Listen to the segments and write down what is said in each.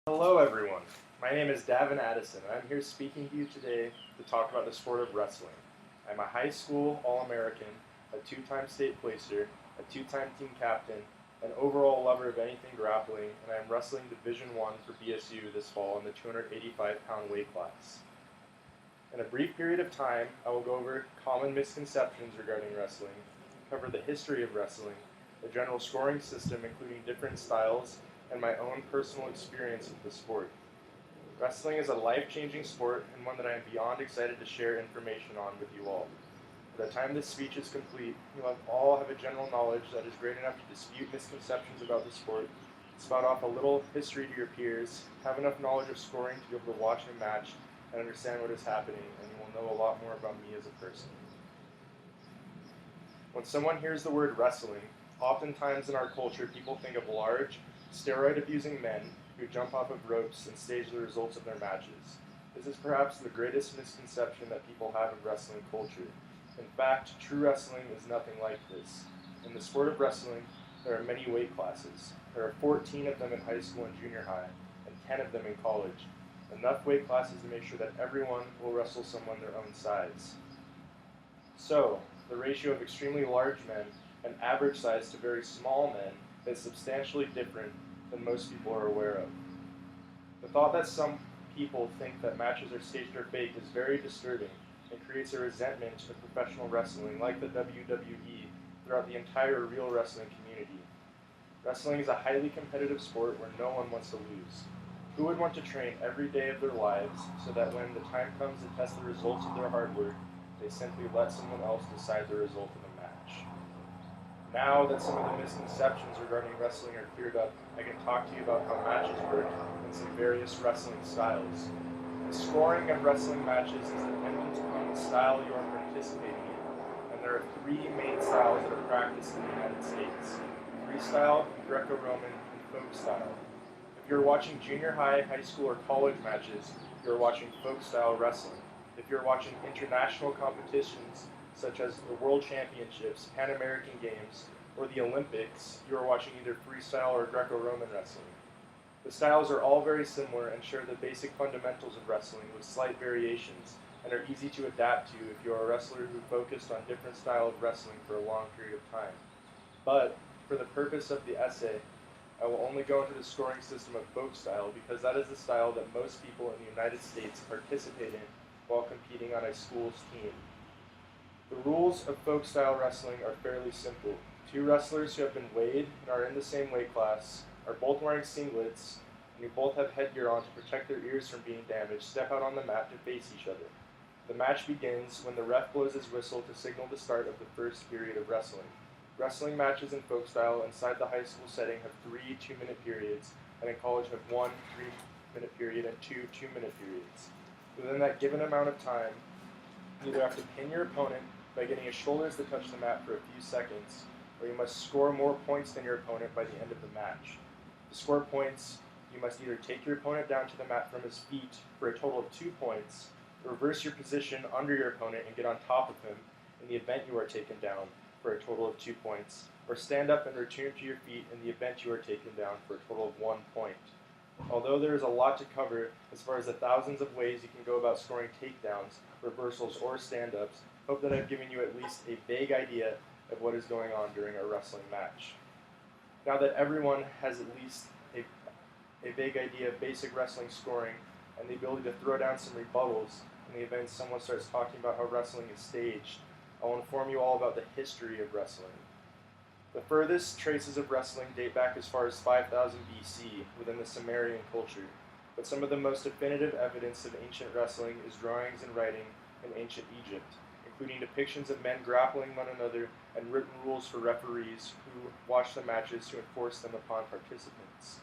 Hello everyone, my name is Davin Addison and I'm here speaking to you today to talk about the sport of wrestling. I'm a high school All-American, a two-time state placer, a two-time team captain, an overall lover of anything grappling, and I am wrestling Division I for BSU this fall in the 285-pound weight class. In a brief period of time, I will go over common misconceptions regarding wrestling, cover the history of wrestling, the general scoring system including different styles, and my own personal experience with the sport. Wrestling is a life-changing sport and one that I am beyond excited to share information on with you all. By the time this speech is complete, you will all have a general knowledge that is great enough to dispute misconceptions about the sport, spout off a little history to your peers, have enough knowledge of scoring to be able to watch a match and understand what is happening, and you will know a lot more about me as a person. When someone hears the word wrestling, oftentimes in our culture people think of large, steroid-abusing men who jump off of ropes and stage the results of their matches. This is perhaps the greatest misconception that people have of wrestling culture. In fact, true wrestling is nothing like this. In the sport of wrestling, there are many weight classes. There are 14 of them in high school and junior high, and 10 of them in college. Enough weight classes to make sure that everyone will wrestle someone their own size. So, the ratio of extremely large men and average size to very small men is substantially different than most people are aware of. The thought that some people think that matches are staged or faked is very disturbing and creates a resentment of professional wrestling like the WWE throughout the entire real wrestling community. Wrestling is a highly competitive sport where no one wants to lose. Who would want to train every day of their lives so that when the time comes to test the results of their hard work, they simply let someone else decide the result of the match? Now that some of the misconceptions regarding wrestling are cleared up, I can talk to you about how matches work and some various wrestling styles. The scoring of wrestling matches is dependent on the style you are participating in, and there are three main styles that are practiced in the United States: freestyle, Greco-Roman, and folk style. If you're watching junior high, high school, or college matches, you're watching folk style wrestling. If you're watching international competitions, such as the World Championships, Pan American Games, or the Olympics, you are watching either freestyle or Greco-Roman wrestling. The styles are all very similar and share the basic fundamentals of wrestling with slight variations, and are easy to adapt to if you are a wrestler who focused on different style of wrestling for a long period of time. But, for the purpose of the essay, I will only go into the scoring system of folk style because that is the style that most people in the United States participate in while competing on a school's team. The rules of folk style wrestling are fairly simple. Two wrestlers who have been weighed and are in the same weight class, are both wearing singlets, and who both have headgear on to protect their ears from being damaged, step out on the mat to face each other. The match begins when the ref blows his whistle to signal the start of the first period of wrestling. Wrestling matches in folk style inside the high school setting have 3 2-minute periods, and in college have 1 3-minute period and 2 2-minute periods. Within that given amount of time, you either have to pin your opponent by getting his shoulders to touch the mat for a few seconds, or you must score more points than your opponent by the end of the match. To score points, you must either take your opponent down to the mat from his feet for a total of 2 points, reverse your position under your opponent and get on top of him in the event you are taken down for a total of 2 points, or stand up and return to your feet in the event you are taken down for a total of 1 point. Although there is a lot to cover as far as the thousands of ways you can go about scoring takedowns, reversals, or stand-ups, hope that I've given you at least a vague idea of what is going on during a wrestling match. Now that everyone has at least a vague idea of basic wrestling scoring and the ability to throw down some rebuttals in the event someone starts talking about how wrestling is staged, I'll inform you all about the history of wrestling. The furthest traces of wrestling date back as far as 5000 BC within the Sumerian culture, but some of the most definitive evidence of ancient wrestling is drawings and writing in ancient Egypt, including depictions of men grappling one another and written rules for referees who watch the matches to enforce them upon participants.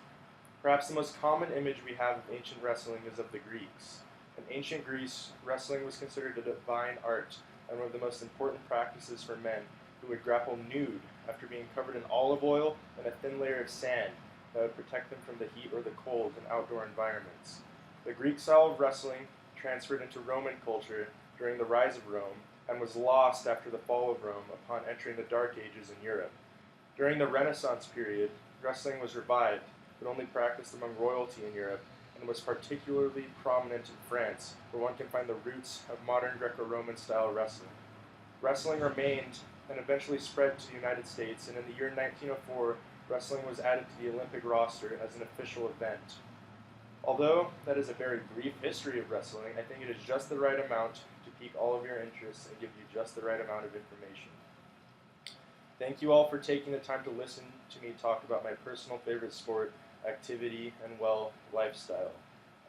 Perhaps the most common image we have of ancient wrestling is of the Greeks. In ancient Greece, wrestling was considered a divine art and one of the most important practices for men who would grapple nude after being covered in olive oil and a thin layer of sand that would protect them from the heat or the cold in outdoor environments. The Greek style of wrestling transferred into Roman culture during the rise of Rome and was lost after the fall of Rome upon entering the Dark Ages in Europe. During the Renaissance period, wrestling was revived, but only practiced among royalty in Europe, and was particularly prominent in France, where one can find the roots of modern Greco-Roman style wrestling. Wrestling remained and eventually spread to the United States, and in the year 1904, wrestling was added to the Olympic roster as an official event. Although that is a very brief history of wrestling, I think it is just the right amount to pique all of your interests and give you just the right amount of information. Thank you all for taking the time to listen to me talk about my personal favorite sport, activity, and, well, lifestyle.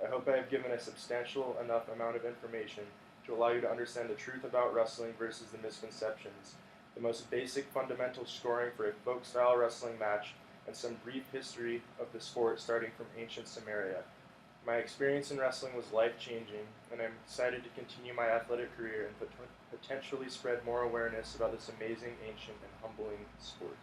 I hope I have given a substantial enough amount of information to allow you to understand the truth about wrestling versus the misconceptions, the most basic fundamental scoring for a folk-style wrestling match, and some brief history of the sport starting from ancient Samaria. My experience in wrestling was life-changing, and I'm excited to continue my athletic career and potentially spread more awareness about this amazing, ancient, and humbling sport.